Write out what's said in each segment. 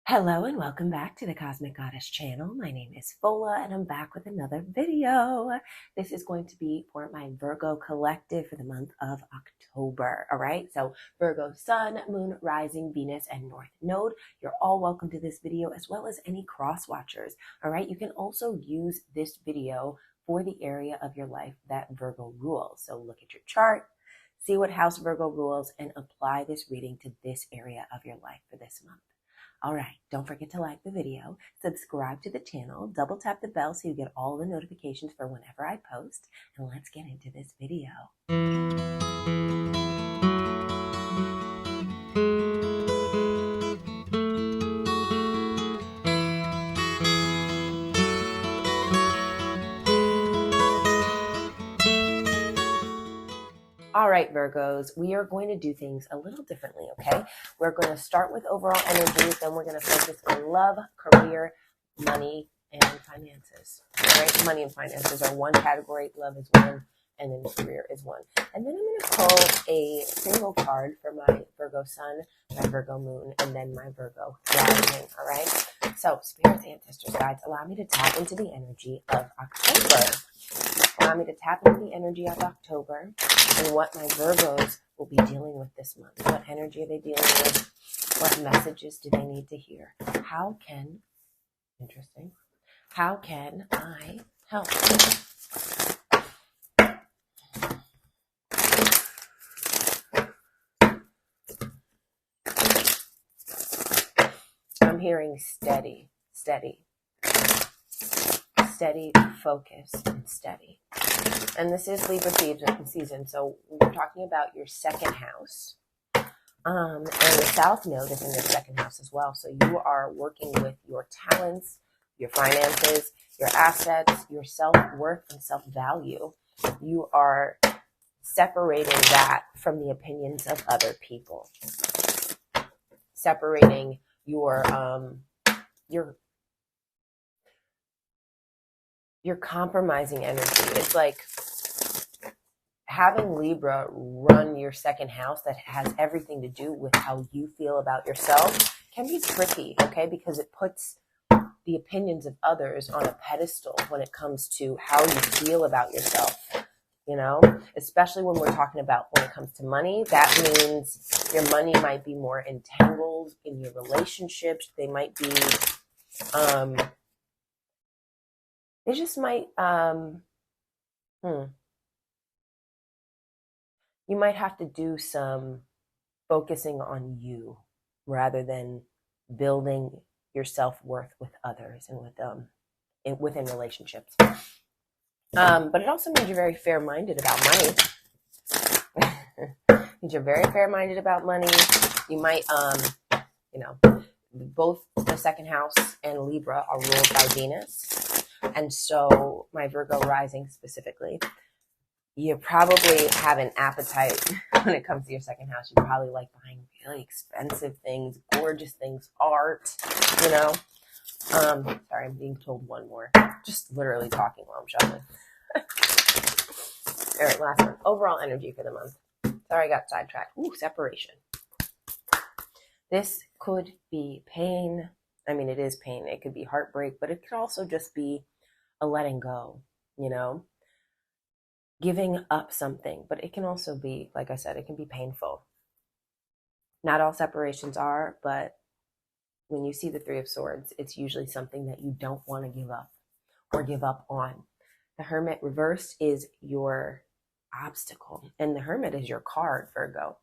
Hello and welcome back to the Cosmic Goddess channel. My name is Fola and I'm back with another video. This is going to be for my Virgo Collective for the month of October. All right, so Virgo Sun, Moon, Rising, Venus, and North Node. You're all welcome to this video as well as any cross watchers. All right, you can also use this video for the area of your life that Virgo rules. So look at your chart, see what house Virgo rules, and apply this reading to this area of your life for this month. All right, don't forget to like the video, subscribe to the channel, double tap the bell so you get all the notifications for whenever I post, and let's get into this video. All right, Virgos, we are going to do things a little differently, okay? We're going to start with overall energies, then we're going to focus on love, career, money, and finances. All right, money and finances are one category, love is one, and then career is one. And then I'm going to pull a single card for my Virgo Sun, my Virgo Moon, and then my Virgo Rising, all right? So, spirits, ancestors, guides, allow me to tap into the energy of October. Allow me to tap into the energy of October and what my Virgos will be dealing with this month. What energy are they dealing with? What messages do they need to hear? How can I help? I'm hearing steady, focused, and steady. And this is Libra season, so we're talking about your second house. And the South Node is in your second house as well. So you are working with your talents, your finances, your assets, your self-worth, and self-value. You are separating that from the opinions of other people. Separating your compromising energy. It's like having Libra run your second house that has everything to do with how you feel about yourself can be tricky, okay? Because it puts the opinions of others on a pedestal when it comes to how you feel about yourself, you know? Especially when we're talking about when it comes to money, that means your money might be more entangled in your relationships. They might be, they just might, you might have to do some focusing on you rather than building your self-worth with others and with within relationships. But it also means you're very fair-minded about money. Means you're very fair-minded about money. You might, both the second house and Libra are ruled by Venus. And so my Virgo rising specifically, you probably have an appetite when it comes to your second house. You probably like buying really expensive things, gorgeous things, art, you know. Sorry, I'm being told one more. Just literally talking while I'm shopping. All right, last one. Overall energy for the month. Sorry, I got sidetracked. Ooh, separation. This could be pain. I mean, it is pain. It could be heartbreak, but it could also just be a letting go, you know. Giving up something, but it can also be, like I said, it can be painful. Not all separations are, but when you see the Three of Swords, it's usually something that you don't want to give up or give up on. The Hermit reversed is your obstacle, and the Hermit is your card, Virgo.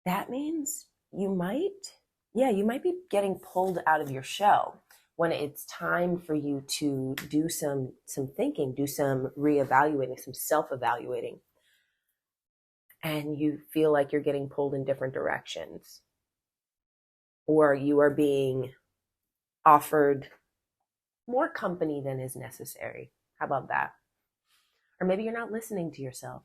That means you might be getting pulled out of your shell when it's time for you to do some thinking, do some reevaluating, some self-evaluating, and you feel like you're getting pulled in different directions, or you are being offered more company than is necessary. How about that? Or maybe you're not listening to yourself.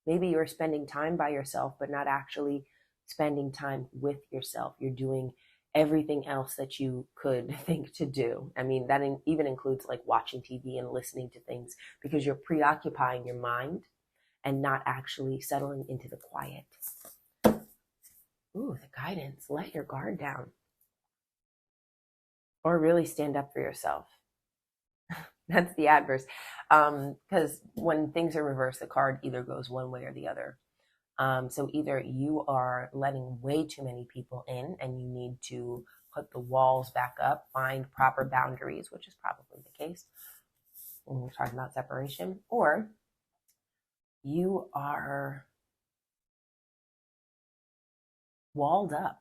Maybe you're spending time by yourself, but not actually spending time with yourself. You're doing everything else that you could think to do. I mean, that even includes like watching TV and listening to things because you're preoccupying your mind and not actually settling into the quiet. Ooh, the guidance. Let your guard down. Or really stand up for yourself. That's the adverse. Because when things are reversed, the card either goes one way or the other. So either you are letting way too many people in and you need to put the walls back up, find proper boundaries, which is probably the case when we're talking about separation, or you are walled up.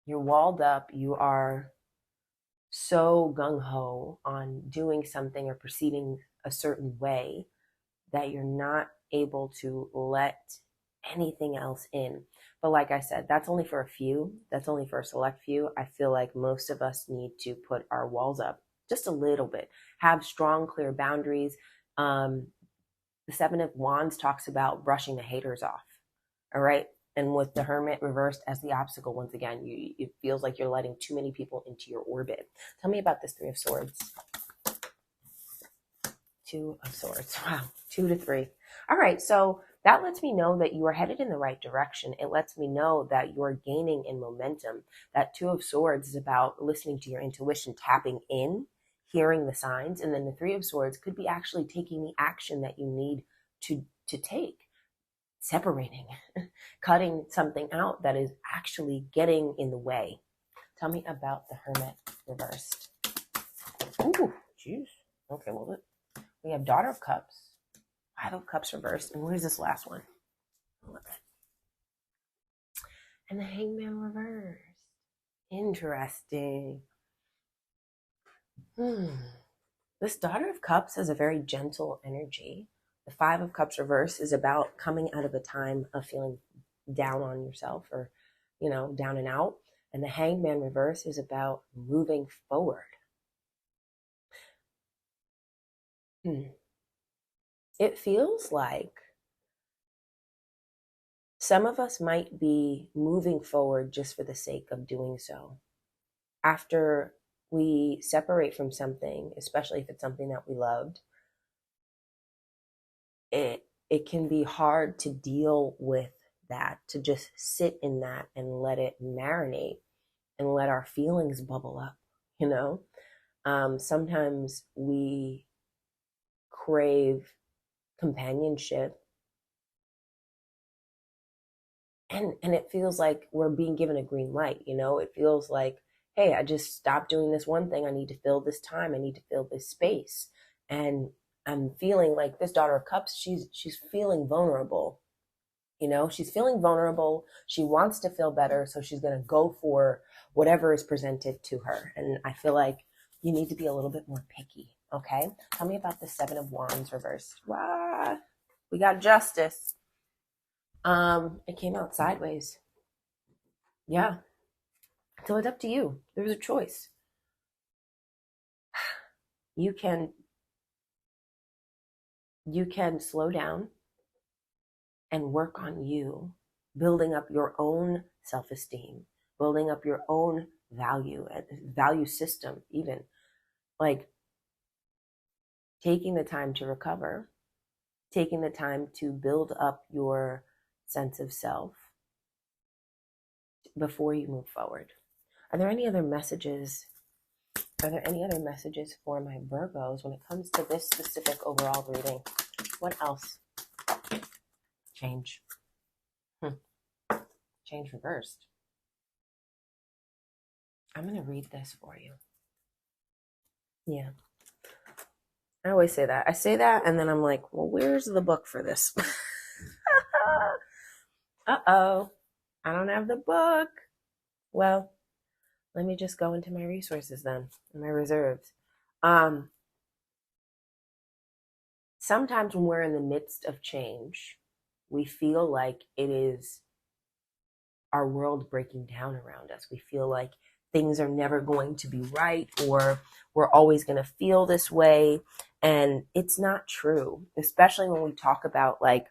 You're walled up. You are so gung-ho on doing something or proceeding a certain way that you're not able to let anything else in. But like I said, that's only for a few. That's only for a select few. I feel like most of us need to put our walls up just a little bit, have strong, clear boundaries. The Seven of Wands talks about brushing the haters off. All right. And with the Hermit reversed as the obstacle, once again, it feels like you're letting too many people into your orbit. Tell me about this Three of Swords. Two of Swords. Wow. 2 to 3. All right. So that lets me know that you are headed in the right direction. It lets me know that you're gaining in momentum. That 2 of Swords is about listening to your intuition, tapping in, hearing the signs. And then the 3 of Swords could be actually taking the action that you need to take. Separating, cutting something out that is actually getting in the way. Tell me about the Hermit reversed. Ooh, jeez. Okay, well, we have Daughter of Cups, 5 of Cups reversed, and where's this last one? And the Hangman reversed. Interesting. This Daughter of Cups has a very gentle energy. The 5 of Cups reverse is about coming out of a time of feeling down on yourself or, down and out. And the Hangman reverse is about moving forward. It feels like some of us might be moving forward just for the sake of doing so. After we separate from something, especially if it's something that we loved, it can be hard to deal with that, to just sit in that and let it marinate and let our feelings bubble up, Sometimes we crave companionship and it feels like we're being given a green light, It feels like, hey, I just stopped doing this one thing. I need to fill this time. I need to fill this space. And I'm feeling like this Daughter of Cups, she's feeling vulnerable. She's feeling vulnerable. She wants to feel better. So she's going to go for whatever is presented to her. And I feel like you need to be a little bit more picky. Okay. Tell me about the 7 of Wands reversed. Wow. We got Justice. It came out sideways. Yeah. So it's up to you. There's a choice. You can slow down and work on you, building up your own self-esteem, building up your own value system, even like taking the time to recover, taking the time to build up your sense of self before you move forward. Are there any other messages? Are there any other messages for my Virgos when it comes to this specific overall reading? What else? Change. Change reversed. I'm going to read this for you. Yeah. I always say that. I say that and then I'm like, well, where's the book for this? Uh-oh. I don't have the book. Well, let me just go into my resources then, my reserves. Sometimes when we're in the midst of change, we feel like it is our world breaking down around us. We feel like things are never going to be right, or we're always going to feel this way. And it's not true, especially when we talk about like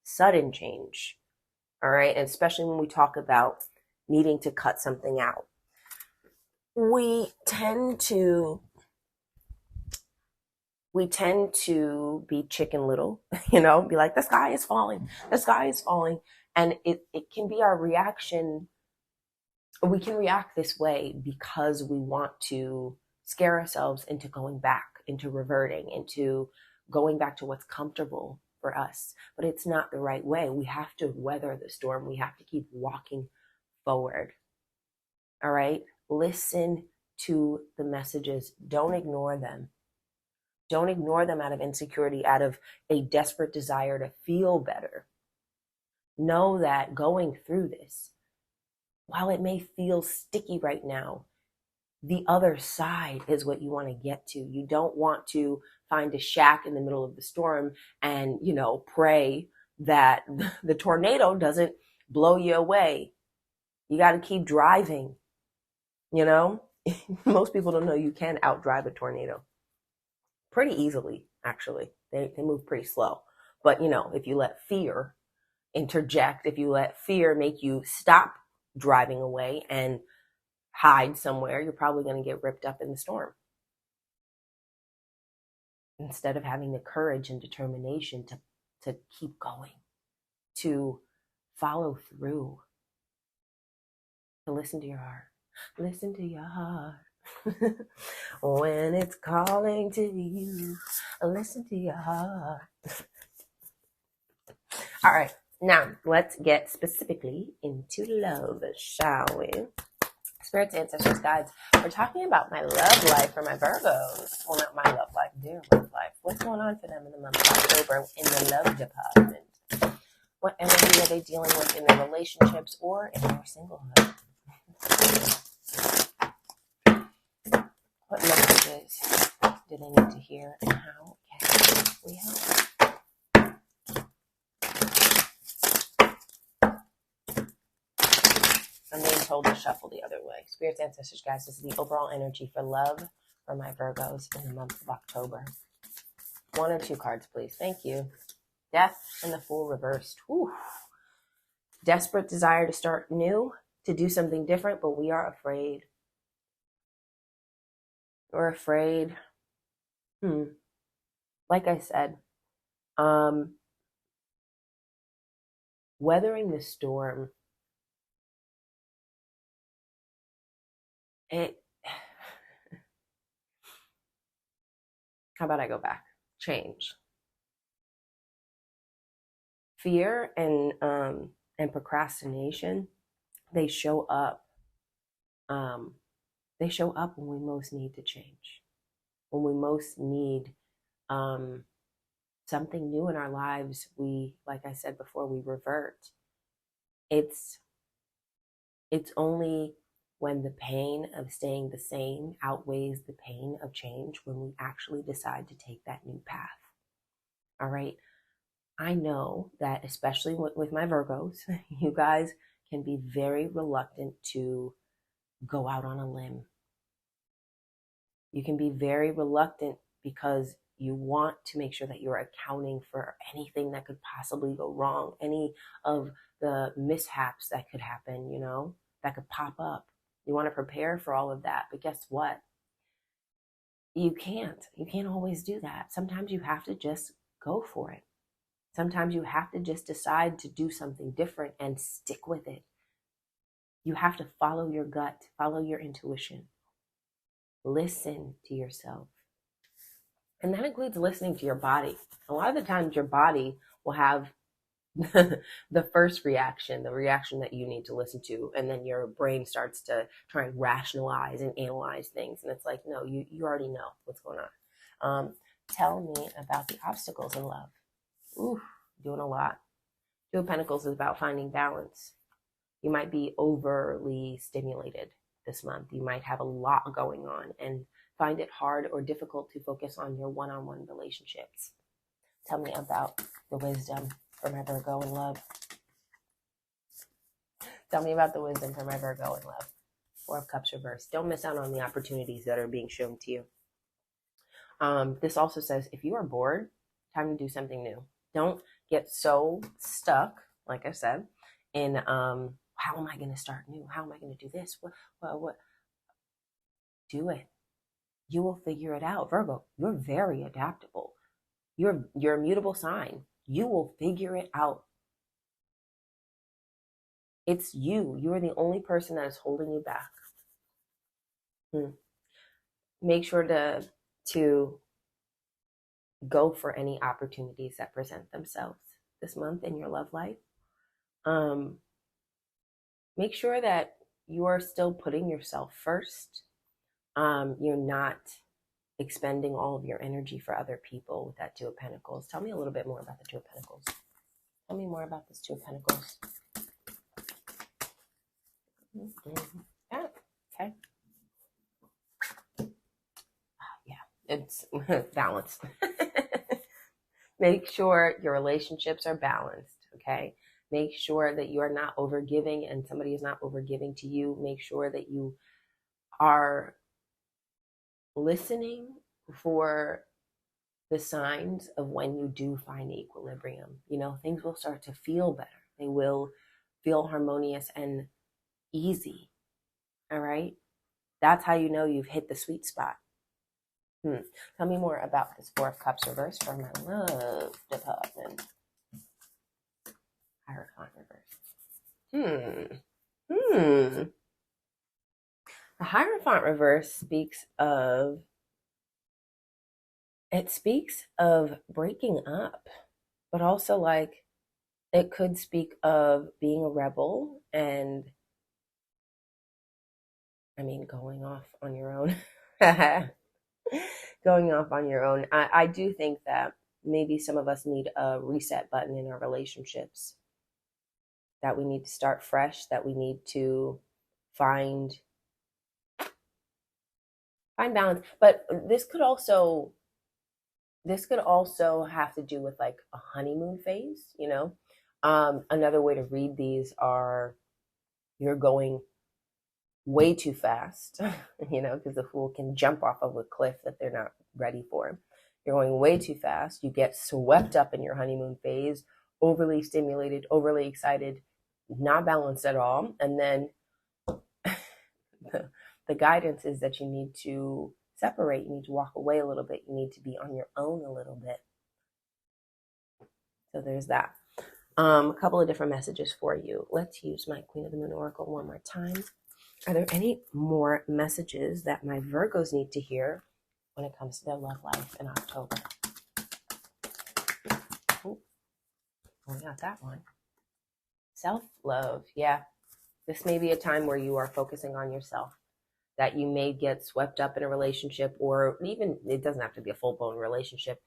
sudden change. All right. And especially when we talk about needing to cut something out. We tend to be Chicken Little, be like, the sky is falling. And it can be our reaction. We can react this way because we want to scare ourselves into going back, into reverting, into going back to what's comfortable for us. But it's not the right way. We have to weather the storm. We have to keep walking forward. All right? Listen to the messages. Don't ignore them. Don't ignore them out of insecurity, out of a desperate desire to feel better. Know that going through this, while it may feel sticky right now, the other side is what you want to get to. You don't want to find a shack in the middle of the storm and, pray that the tornado doesn't blow you away. You got to keep driving. Most people don't know you can outdrive a tornado pretty easily, actually. They move pretty slow. But, if you let fear interject, if you let fear make you stop driving away and hide somewhere, you're probably going to get ripped up in the storm. Instead of having the courage and determination to keep going, to follow through, to listen to your heart. Listen to your heart. When it's calling to you, listen to your heart. All right, now let's get specifically into love, shall we? Spirits, ancestors, guides, we're talking about my love life for my Virgos. Well, not my love life, their love life. What's going on for them in the month of October in the love department? What energy are they dealing with in their relationships or in their singlehood? What messages do they need to hear, and how can we help? I'm being told to shuffle the other way. Spirits, ancestors, guys, this is the overall energy for love for my Virgos in the month of October. 1 or 2 cards, please. Thank you. Death and the Fool reversed. Whew. Desperate desire to start new, to do something different, but we are afraid. We're afraid. Like I said, weathering the storm, how about I go back? Change. Fear and procrastination, they show up. They show up when we most need to change, when we most need something new in our lives. We, like I said before, we revert. It's only when the pain of staying the same outweighs the pain of change when we actually decide to take that new path. All right. I know that especially with my Virgos, you guys can be very reluctant to go out on a limb. You can be very reluctant because you want to make sure that you're accounting for anything that could possibly go wrong, any of the mishaps that could happen, that could pop up. You want to prepare for all of that. But guess what? You can't always do that. Sometimes you have to just go for it. Sometimes you have to just decide to do something different and stick with it. You have to follow your gut, follow your intuition. Listen to yourself. And that includes listening to your body. A lot of the times your body will have the first reaction, the reaction that you need to listen to. And then your brain starts to try and rationalize and analyze things. And it's like, no, you already know what's going on. Tell me about the obstacles in love. Ooh, doing a lot. Two of Pentacles is about finding balance. You might be overly stimulated this month. You might have a lot going on and find it hard or difficult to focus on your one-on-one relationships. Tell me about the wisdom for my Virgo in love. Tell me about the wisdom for my Virgo in love. 4 of Cups reversed. Don't miss out on the opportunities that are being shown to you. This also says, if you are bored, time to do something new. Don't get so stuck, like I said, in how am I going to start new? How am I going to do this? What? Do it. You will figure it out. Virgo, you're very adaptable. You're a mutable sign. You will figure it out. It's you. You are the only person that is holding you back. Make sure to go for any opportunities that present themselves this month in your love life. Make sure that you are still putting yourself first. You're not expending all of your energy for other people with that Two of Pentacles. Tell me a little bit more about the Two of Pentacles. Tell me more about this Two of Pentacles. Yeah, okay. Yeah, it's balanced. Make sure your relationships are balanced, okay? Make sure that you are not overgiving and somebody is not overgiving to you. Make sure that you are listening for the signs of when you do find equilibrium. You know, things will start to feel better. They will feel harmonious and easy. All right? That's how you know you've hit the sweet spot. Tell me more about this Four of Cups reverse for my love department. Hierophant reverse. The Hierophant reverse speaks of breaking up, but also like it could speak of being a rebel and going off on your own. Going off on your own. I do think that maybe some of us need a reset button in our relationships, that we need to start fresh, that we need to find balance. But this could also have to do with like a honeymoon phase, you know. Another way to read these are you're going way too fast, you know, because the Fool can jump off of a cliff that they're not ready for. You're going way too fast. You get swept up in your honeymoon phase, overly stimulated, overly excited, not balanced at all. And then the guidance is that you need to separate. You need to walk away a little bit. You need to be on your own a little bit. So there's that. A couple of different messages for you. Let's use my Queen of the Moon Oracle one more time. Are there any more messages that my Virgos need to hear when it comes to their love life in October? Ooh, we got that one. Self-love. Yeah. This may be a time where you are focusing on yourself, that you may get swept up in a relationship, or even it doesn't have to be a full-blown relationship,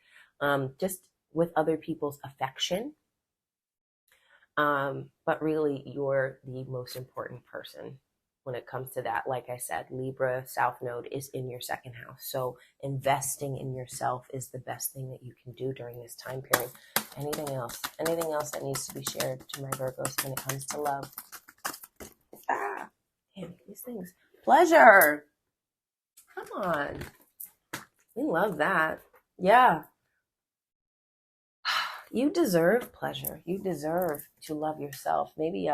just with other people's affection. But really, you're the most important person when it comes to that. Like I said, Libra South Node is in your second house. So investing in yourself is the best thing that you can do during this time period. Anything else? Anything else that needs to be shared to my Virgos when it comes to love? Damn, these things. Pleasure. Come on. We love that. Yeah. You deserve pleasure. You deserve to love yourself. Maybe,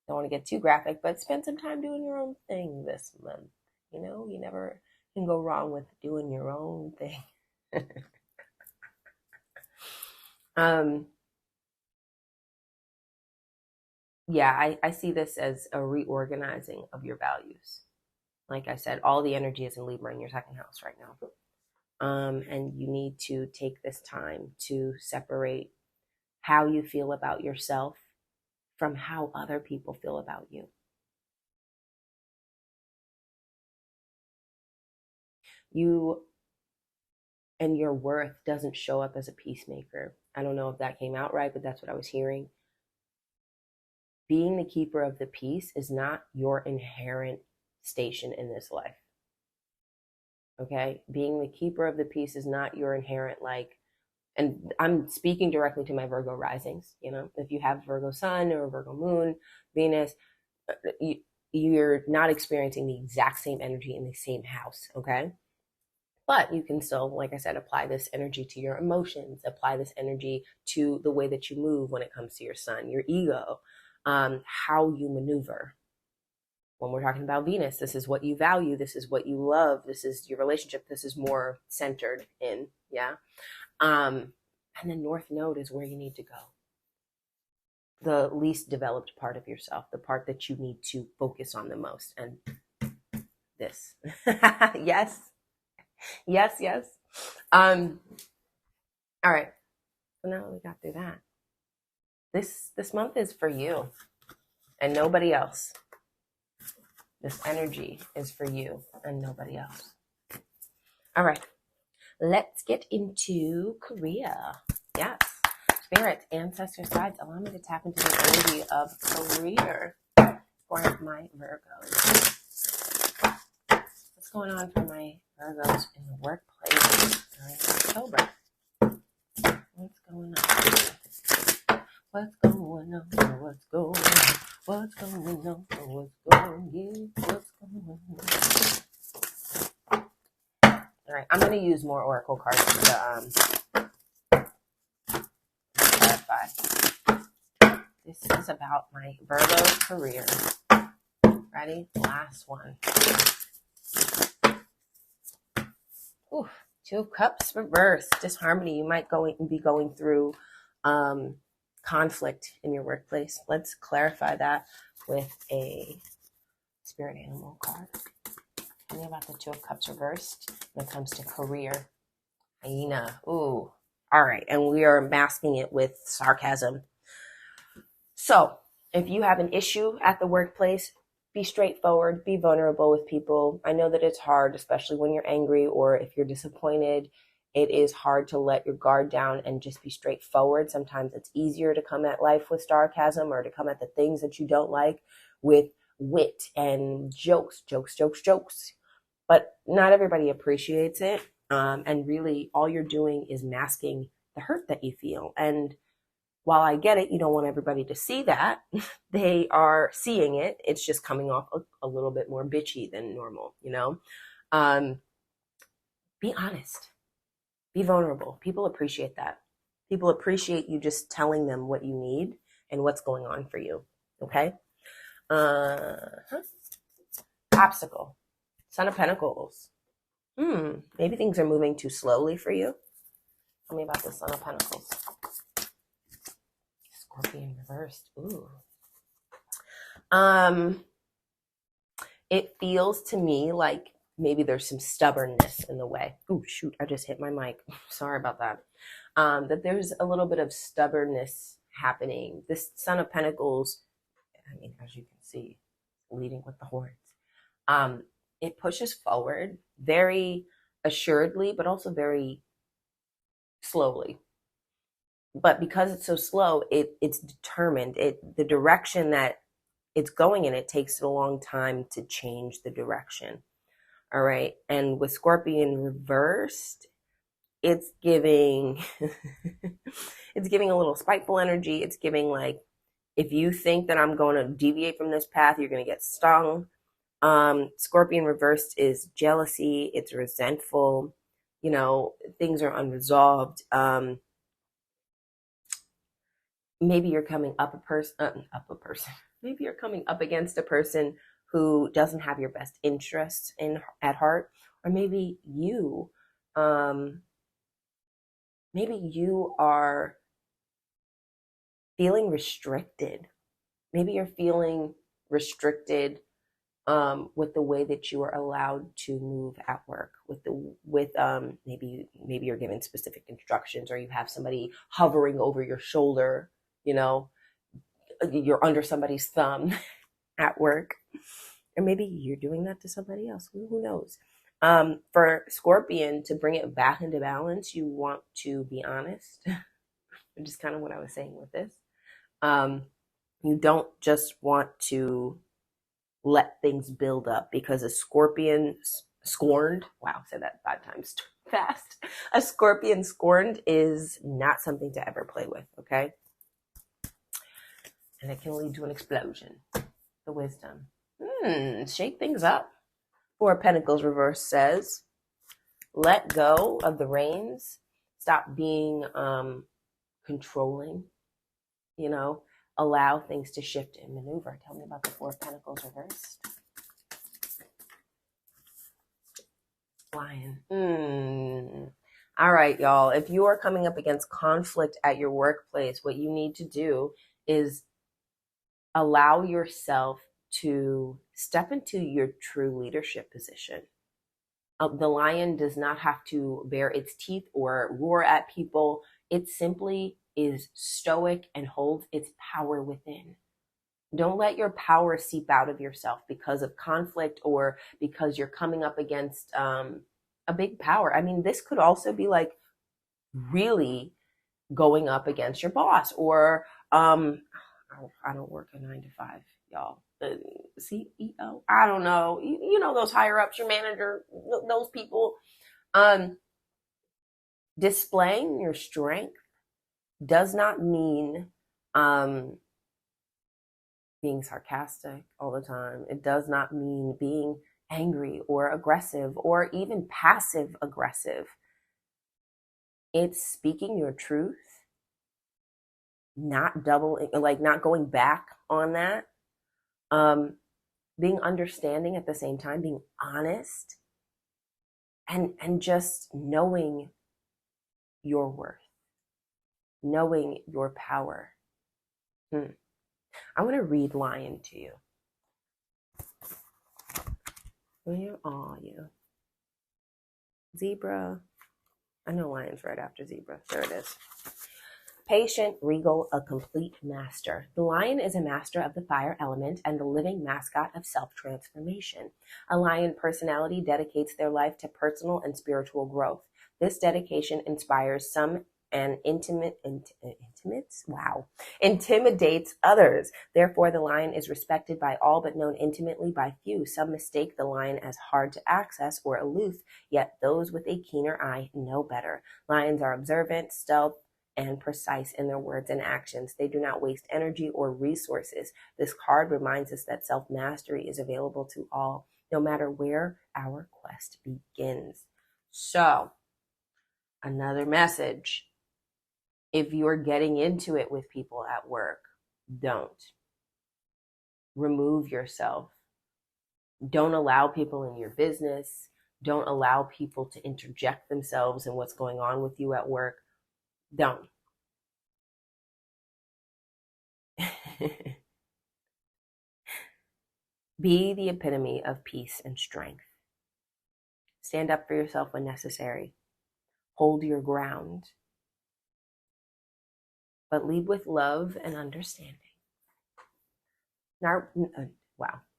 don't want to get too graphic, but spend some time doing your own thing this month. You know, you never can go wrong with doing your own thing. Yeah, I see this as a reorganizing of your values. Like I said, all the energy is in Libra in your second house right now. And you need to take this time to separate how you feel about yourself from how other people feel about you. You and your worth doesn't show up as a peacemaker. I don't know if that came out right, but that's what I was hearing. Being the keeper of the peace is not your inherent station in this life. Okay? Being the keeper of the peace is not your inherent, and I'm speaking directly to my Virgo risings. You know, if you have Virgo Sun or Virgo Moon, Venus, you're not experiencing the exact same energy in the same house, okay? But you can still, like I said, apply this energy to your emotions, apply this energy to the way that you move when it comes to your sun, your ego, how you maneuver. When we're talking about Venus, this is what you value, this is what you love, this is your relationship, this is more centered in, yeah? And the North Node is where you need to go. the least developed part of yourself, the part that you need to focus on the most. And this. Yes. Yes, yes. All right. So now we got through that. This month is for you and nobody else. This energy is for you and nobody else. All right. Let's get into career. Yes. Spirits, ancestors, guides, allow me to tap into the energy of career for my Virgos. What's going on for my Virgos in the workplace during October? What's going on? What's going on? What's going on? What's going on? What's going on? What's going on? All right, I'm going to use more oracle cards to clarify. This is about my Virgo career. Ready? Last one. Ooh, Two of Cups reversed. Disharmony. You might be going through conflict in your workplace. Let's clarify that with a spirit animal card. Tell me about the Two of Cups reversed when it comes to career. Hyena. Ooh. All right. And we are masking it with sarcasm. So if you have an issue at the workplace, be straightforward, be vulnerable with people. I know that it's hard, especially when you're angry or if you're disappointed. It is hard to let your guard down and just be straightforward. Sometimes it's easier to come at life with sarcasm or to come at the things that you don't like with wit and jokes. But not everybody appreciates it. And really, all you're doing is masking the hurt that you feel. And while I get it, you don't want everybody to see that. They are seeing it. It's just coming off a little bit more bitchy than normal, you know? Be honest. Be vulnerable. People appreciate that. People appreciate you just telling them what you need and what's going on for you. Okay? Obstacle. Son of Pentacles. Maybe things are moving too slowly for you. Tell me about the Son of Pentacles. Scorpion reversed. Ooh. It feels to me like maybe there's some stubbornness in the way. Oh, shoot, I just hit my mic. Sorry about that. That there's a little bit of stubbornness happening. This Son of Pentacles, I mean, as you can see, leading with the horns. It pushes forward very assuredly, but also very slowly. But because it's so slow, it's determined. The direction that it's going in, it takes it a long time to change the direction. All right. And with Scorpion reversed, it's giving it's giving a little spiteful energy. It's giving like, if you think that I'm going to deviate from this path, you're going to get stung. Scorpion reversed is jealousy. It's resentful. You know, things are unresolved. Maybe you're coming maybe you're coming up against a person who doesn't have your best interests at heart, or maybe you are feeling restricted. Maybe you're feeling restricted with the way that you are allowed to move at work. Maybe you're given specific instructions, or you have somebody hovering over your shoulder. You know, you're under somebody's thumb at work, or maybe you're doing that to somebody else. Who knows? For Scorpion to bring it back into balance, you want to be honest, which is kind of what I was saying with this. You don't just want to let things build up, because a Scorpion scorned, wow, said that 5 times fast. A Scorpion scorned is not something to ever play with, okay? And it can lead to an explosion. The wisdom. Shake things up. Four of Pentacles reverse says, let go of the reins. Stop being controlling. You know, allow things to shift and maneuver. Tell me about the Four of Pentacles reversed. Lion. All right, y'all. If you are coming up against conflict at your workplace, what you need to do is allow yourself to step into your true leadership position. The lion does not have to bare its teeth or roar at people. It simply is stoic and holds its power within. Don't let your power seep out of yourself because of conflict or because you're coming up against a big power. I mean, this could also be like really going up against your boss or I don't work a 9 to 5, y'all. The CEO, I don't know. You know those higher ups, your manager, those people. Displaying your strength does not mean being sarcastic all the time. It does not mean being angry or aggressive or even passive aggressive. It's speaking your truth, not not going back on that. Being understanding at the same time, being honest, and just knowing your worth, knowing your power. I want to read Lion to you. Where are you? Zebra. I know Lion's right after Zebra. There it is. Patient, regal, a complete master. The lion is a master of the fire element and the living mascot of self-transformation. A lion personality dedicates their life to personal and spiritual growth. This dedication inspires some and intimidates others. Therefore, the lion is respected by all but known intimately by few. Some mistake the lion as hard to access or aloof, yet those with a keener eye know better. Lions are observant, stealth, and precise in their words and actions. They do not waste energy or resources. This card reminds us that self-mastery is available to all, no matter where our quest begins. So, another message. If you're getting into it with people at work, don't. Remove yourself. Don't allow people in your business. Don't allow people to interject themselves in what's going on with you at work. Don't. Be the epitome of peace and strength. Stand up for yourself when necessary. Hold your ground. But lead with love and understanding. Wow,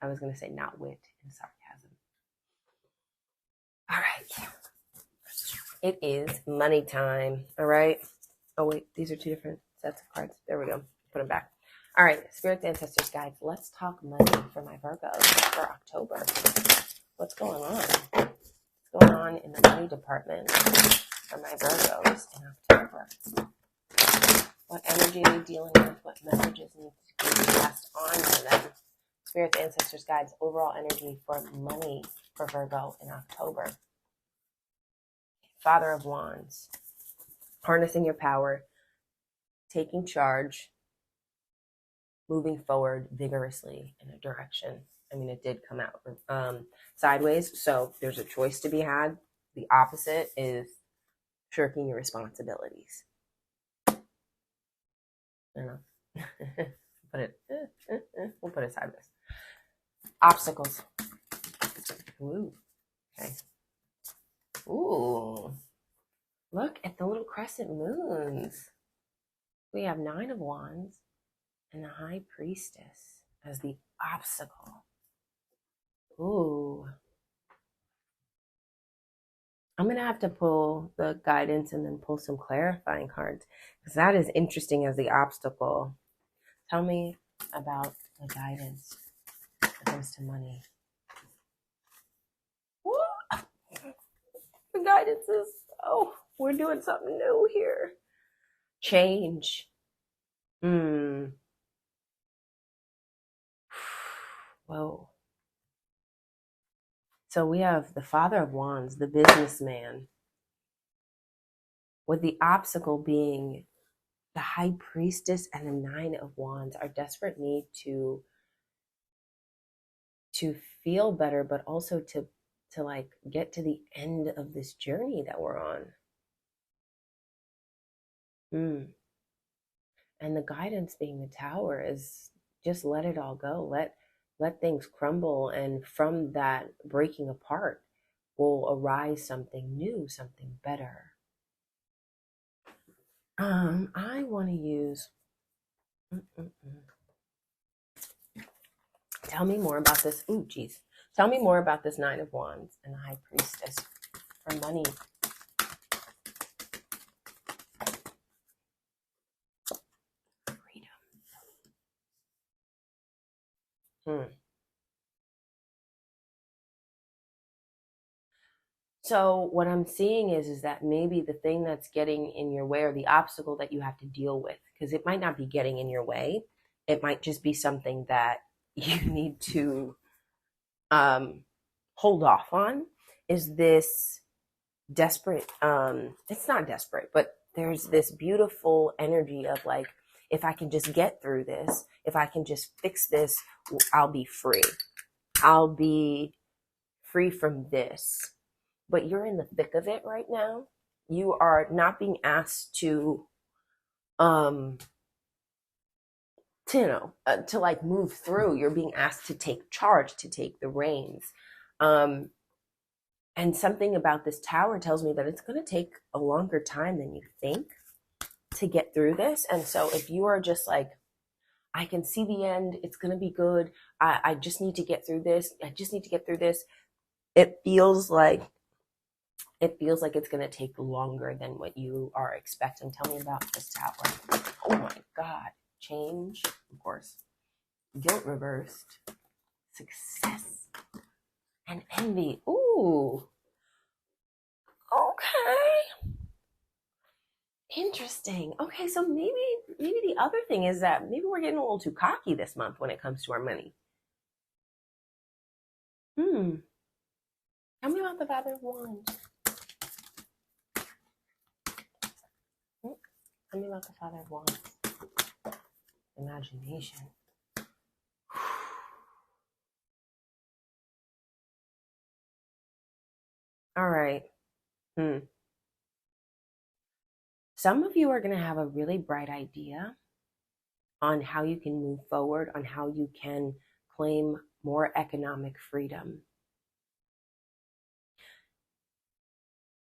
I was going to say not wit and sarcasm. All right. It is money time. All right. Oh, wait, these are two different sets of cards. There we go. Put them back. All right, Spirits, Ancestors, Guides. Let's talk money for my Virgos for October. What's going on? What's going on in the money department for my Virgos in October? What energy are you dealing with? What messages need to be passed on to them? Spirits, Ancestors, Guides. Overall energy for money for Virgo in October. Father of Wands. Harnessing your power. Taking charge. Moving forward vigorously in a direction. I mean, it did come out sideways, so there's a choice to be had. The opposite is shirking your responsibilities. I don't know. We'll put it sideways. Obstacles. Ooh. Okay. Ooh. Look at the little crescent moons. We have 9 of Wands and the High Priestess as the obstacle. Ooh. I'm going to have to pull the guidance and then pull some clarifying cards because that is interesting as the obstacle. Tell me about the guidance when it comes to money. Woo! The guidance is, we're doing something new here. Change. Whoa. So we have the Father of Wands, the businessman, with the obstacle being the High Priestess and the 9 of Wands, our desperate need to feel better, but also to like get to the end of this journey that we're on. And the guidance being the Tower is just let it all go. Let things crumble, and from that breaking apart will arise something new, something better. I want to use. Tell me more about this. Ooh, geez. Tell me more about this Nine of Wands and the High Priestess for money. Freedom. So what I'm seeing is that maybe the thing that's getting in your way, or the obstacle that you have to deal with, because it might not be getting in your way, it might just be something that you need to hold off on, is this desperate, it's not desperate, but there's this beautiful energy of like, if I can just get through this, if I can just fix this, I'll be free. I'll be free from this. But you're in the thick of it right now. You are not being asked to to like move through. You're being asked to take charge, to take the reins. And something about this Tower tells me that it's going to take a longer time than you think to get through this. And so if you are just like, I can see the end, it's going to be good, I just need to get through this, I just need to get through this, it feels like it's going to take longer than what you are expecting. Tell me about this Tower. Oh my God. Change, of course. Guilt reversed. Success. And envy. Ooh. Okay. Interesting. Okay, so maybe the other thing is that maybe we're getting a little too cocky this month when it comes to our money. Tell me about the Father of Wands. Tell me about the Father of Wands. Imagination. All right. Some of you are going to have a really bright idea on how you can move forward, on how you can claim more economic freedom.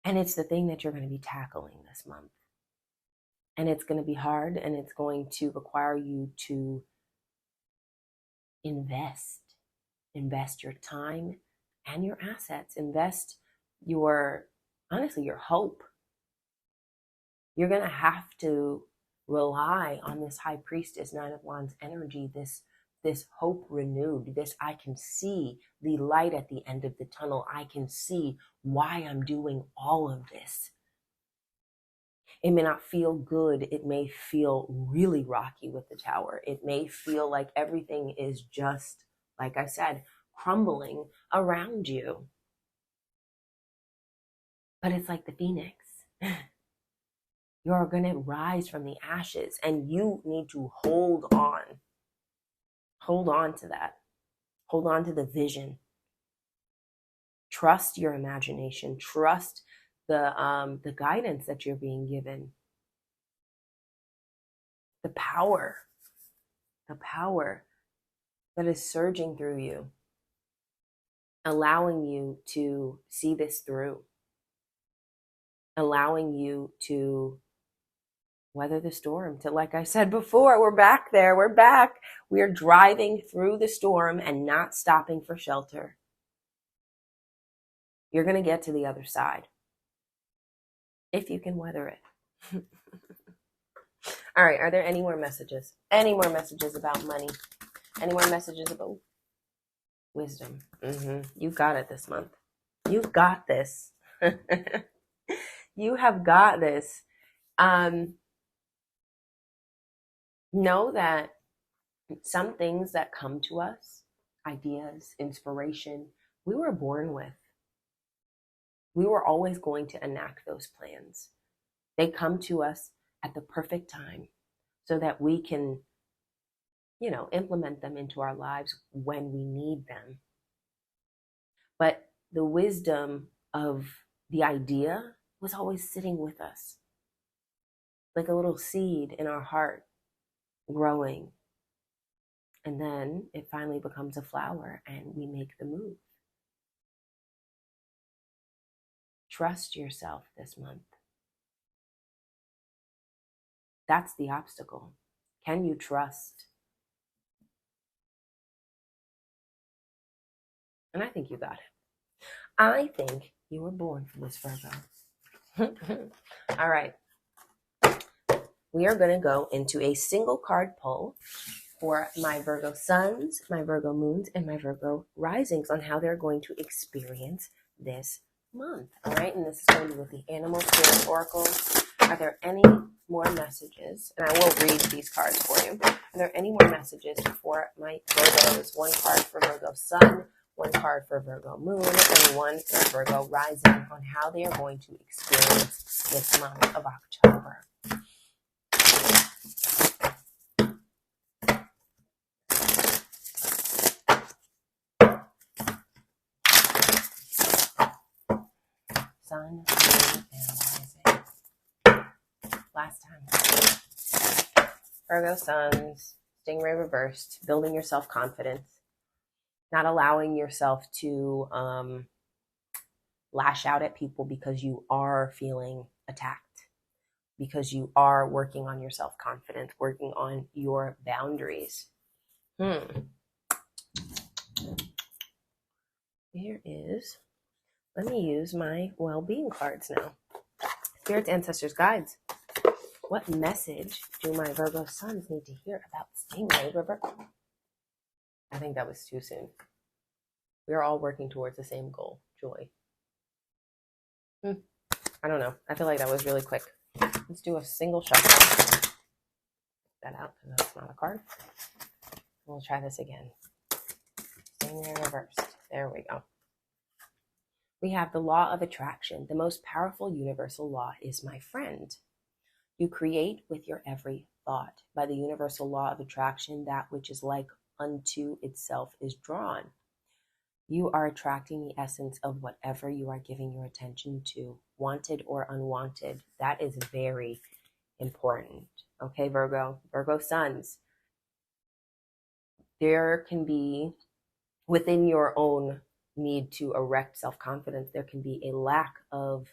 And it's the thing that you're going to be tackling this month. And it's going to be hard, and it's going to require you to invest your time and your assets, invest your, honestly, your hope. You're going to have to rely on this High Priestess, Nine of Wands energy, this hope renewed, this I can see the light at the end of the tunnel. I can see why I'm doing all of this. It may not feel good. It may feel really rocky with the Tower. It may feel like everything is just, like I said, crumbling around you. But it's like the Phoenix. You're going to rise from the ashes, and you need to hold on. Hold on to that. Hold on to the vision. Trust your imagination. Trust the guidance that you're being given. The power that is surging through you, allowing you to see this through, allowing you to weather the storm. To, like I said before, we're back there. We're back. We're driving through the storm and not stopping for shelter. You're going to get to the other side if you can weather it. All right. Are there any more messages? Any more messages about money? Any more messages about wisdom? You got it this month. You've got this. You have got this. Know that some things that come to us, ideas, inspiration, we were born with. We were always going to enact those plans. They come to us at the perfect time so that we can, implement them into our lives when we need them. But the wisdom of the idea was always sitting with us, like a little seed in our heart. growing. And then it finally becomes a flower and we make the move. Trust yourself this month. That's the obstacle. Can you trust? And I think you got it. I think you were born for this, Virgo. All right. We are going to go into a single card pull for my Virgo Suns, my Virgo Moons, and my Virgo Risings on how they're going to experience this month. All right. And this is going to be with the Animal Spirit Oracle. Are there any more messages? And I will read these cards for you. Are there any more messages for my Virgos? One card for Virgo Sun, one card for Virgo Moon, and one for Virgo Rising on how they are going to experience this month of October. Sun, Moon, and Rising. Last time. Virgo Suns, Stingray reversed, building your self-confidence, not allowing yourself to lash out at people because you are feeling attacked, because you are working on your self-confidence, working on your boundaries. Here is, let me use my well-being cards now. Spirits, ancestors, guides. What message do my Virgo Suns need to hear about Stingray reverse? I think that was too soon. We are all working towards the same goal, joy. I don't know. I feel like that was really quick. Let's do a single shuffle. Get that out because that's not a card. We'll try this again. Stingray reversed. There we go. We have the law of attraction. The most powerful universal law is my friend. You create with your every thought. By the universal law of attraction, that which is like unto itself is drawn. You are attracting the essence of whatever you are giving your attention to, wanted or unwanted. That is very important. Okay, Virgo Suns. There can be, within your own need to erect self-confidence, there can be a lack of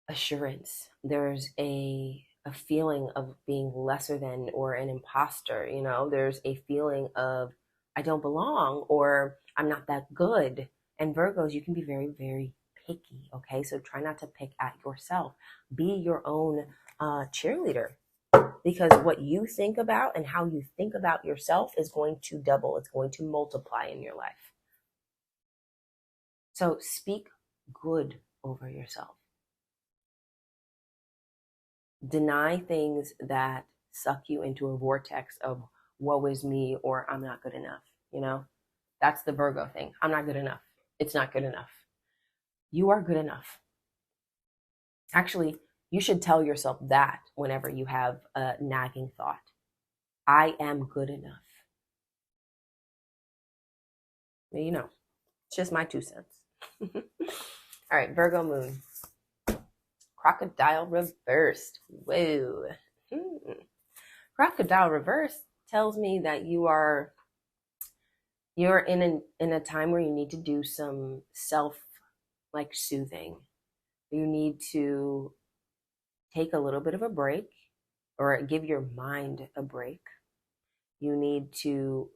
assurance. There's a feeling of being lesser than or an imposter. You know, there's a feeling of I don't belong or I'm not that good. And Virgos, you can be very, very picky. Okay, so try not to pick at yourself. Be your own cheerleader, because what you think about and how you think about yourself is going to double. It's going to multiply in your life. So speak good over yourself. Deny things that suck you into a vortex of woe is me or I'm not good enough. You know, that's the Virgo thing. I'm not good enough. It's not good enough. You are good enough. Actually, you should tell yourself that whenever you have a nagging thought. I am good enough. You know, it's just my 2 cents. All right, Virgo Moon. Crocodile reversed. Whoa. Crocodile reversed tells me that you're in a time where you need to do some self soothing. You need to take a little bit of a break or give your mind a break. You need to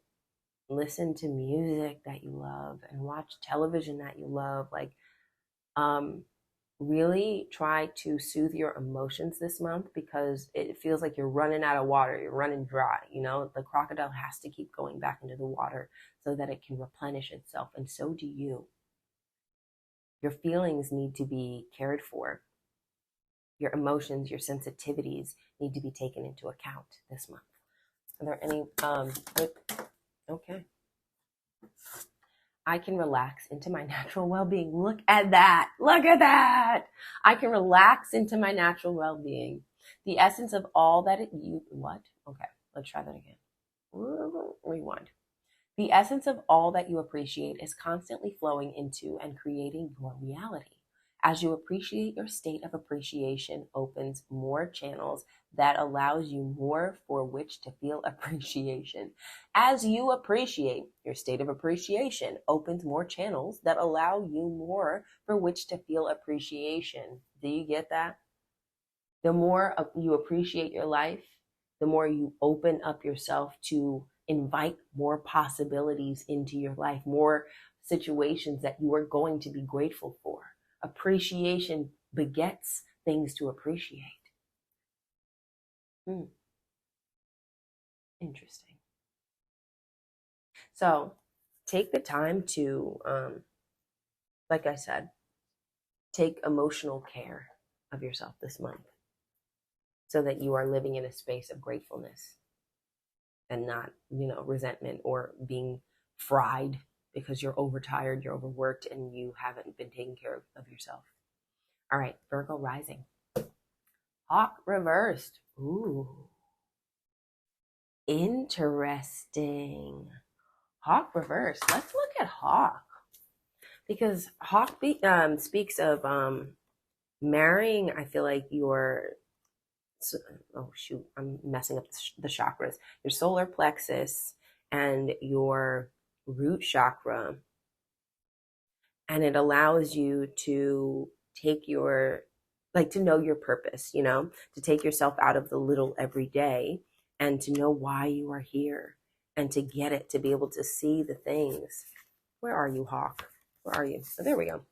listen to music that you love and watch television that you love. Really try to soothe your emotions this month, because it feels like you're running out of water. You're running dry. You know, the crocodile has to keep going back into the water so that it can replenish itself. And so do you. Your feelings need to be cared for. Your emotions, your sensitivities need to be taken into account this month. Are there any, okay. I can relax into my natural well-being. Look at that. Look at that. I can relax into my natural well-being. The essence of all that what? Okay, let's try that again. Rewind. The essence of all that you appreciate is constantly flowing into and creating your reality. As you appreciate, your state of appreciation opens more channels that allows you more for which to feel appreciation. As you appreciate, your state of appreciation opens more channels that allow you more for which to feel appreciation. Do you get that? The more you appreciate your life, the more you open up yourself to invite more possibilities into your life, more situations that you are going to be grateful for. Appreciation begets things to appreciate. Interesting. So take the time to, like I said, take emotional care of yourself this month so that you are living in a space of gratefulness and not, resentment or being fried because you're overtired, you're overworked, and you haven't been taking care of yourself. All right, Virgo rising. Hawk reversed. Ooh. Interesting. Hawk reversed. Let's look at Hawk. Because Hawk speaks of marrying, I feel like oh shoot, I'm messing up the chakras. Your solar plexus and your root chakra. And it allows you to take to know your purpose, to take yourself out of the little every day and to know why you are here and to get it, to be able to see the things. Where are you, Hawk? Where are you? Oh, there we go.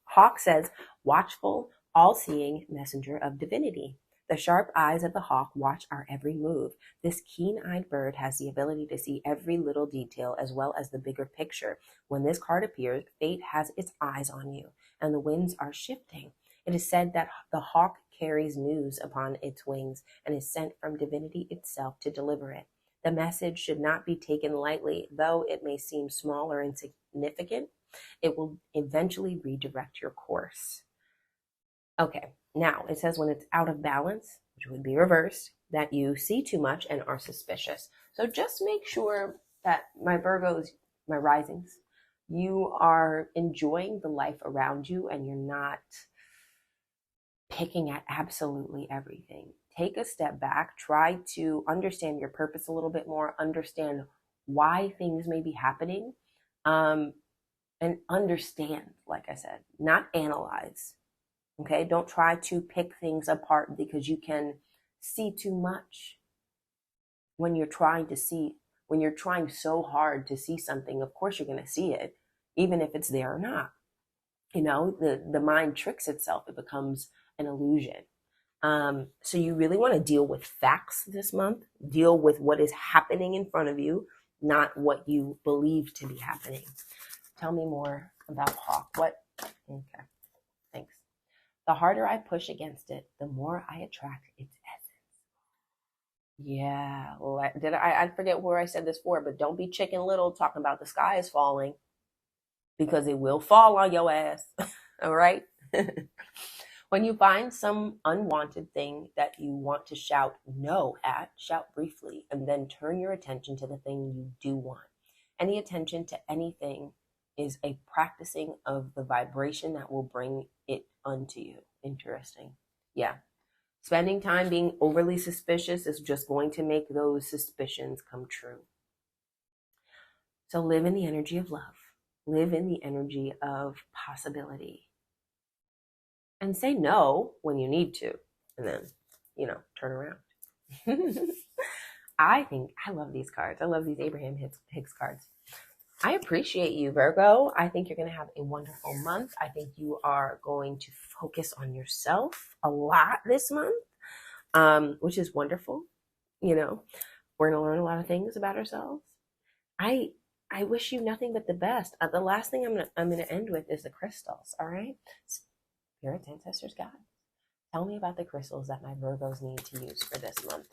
Hawk says, watchful, all-seeing messenger of divinity. The sharp eyes of the hawk watch our every move. This keen-eyed bird has the ability to see every little detail as well as the bigger picture. When this card appears, fate has its eyes on you, and the winds are shifting. It is said that the hawk carries news upon its wings and is sent from divinity itself to deliver it. The message should not be taken lightly, though it may seem small or insignificant. It will eventually redirect your course. Okay, now it says when it's out of balance, which would be reversed, that you see too much and are suspicious. So just make sure that my Virgos, my risings, you are enjoying the life around you and you're not picking at absolutely everything. Take a step back, try to understand your purpose a little bit more, understand why things may be happening, and understand, like I said, not analyze. Okay, don't try to pick things apart because you can see too much when you're trying so hard to see something. Of course, you're going to see it, even if it's there or not. The mind tricks itself. It becomes an illusion. So you really want to deal with facts this month, deal with what is happening in front of you, not what you believe to be happening. Tell me more about Hawk. Okay, thanks. The harder I push against it, the more I attract its essence. Yeah, I forget where I said this for, but don't be Chicken Little talking about the sky is falling, because it will fall on your ass. All right? When you find some unwanted thing that you want to shout no at, shout briefly and then turn your attention to the thing you do want. Any attention to anything is a practicing of the vibration that will bring it unto you. Interesting. Yeah. Spending time being overly suspicious is just going to make those suspicions come true. So live in the energy of love. Live in the energy of possibility. And say no when you need to. And then, turn around. I love these cards. I love these Abraham Hicks cards. I appreciate you, Virgo. I think you're going to have a wonderful month. I think you are going to focus on yourself a lot this month, which is wonderful. We're going to learn a lot of things about ourselves. I wish you nothing but the best. The last thing I'm gonna end with is the crystals. All right, spirits, ancestors, God, tell me about the crystals that my Virgos need to use for this month.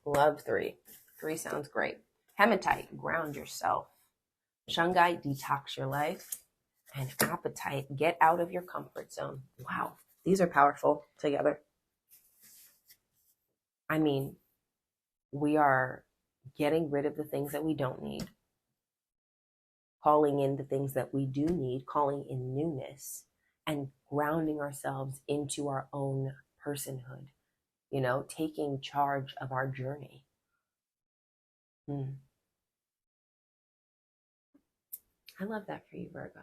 Love 3. 3 sounds great. Hematite, ground yourself. Shungite, detox your life. And appetite, get out of your comfort zone. Wow, these are powerful together. I mean, we are getting rid of the things that we don't need. calling in the things that we do need, calling in newness, and grounding ourselves into our own personhood, you know, taking charge of our journey. I love that for you, Virgo.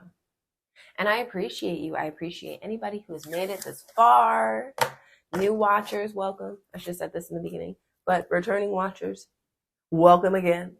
And I appreciate you. I appreciate anybody who has made it this far. New watchers, welcome. I should have said this in the beginning, but returning watchers, welcome again.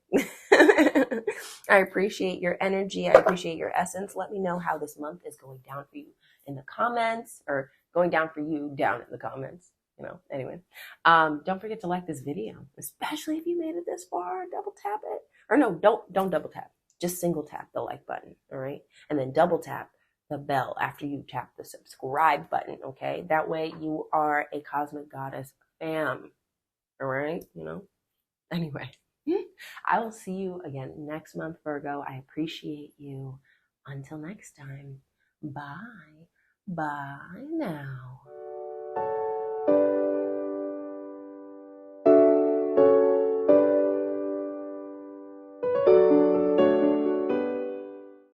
I appreciate your energy. I appreciate your essence. Let me know how this month is going down for you in the comments, or going down for you down in the comments. You know, anyway, don't forget to like this video, especially if you made it this far. Double tap it, or no, don't double tap. Just single tap the like button, all right? And then double tap the bell after you tap the subscribe button, okay? That way you are a Cosmic Goddess fam, all right? You know? Anyway, I will see you again next month, Virgo. I appreciate you. Until next time, bye. Bye now.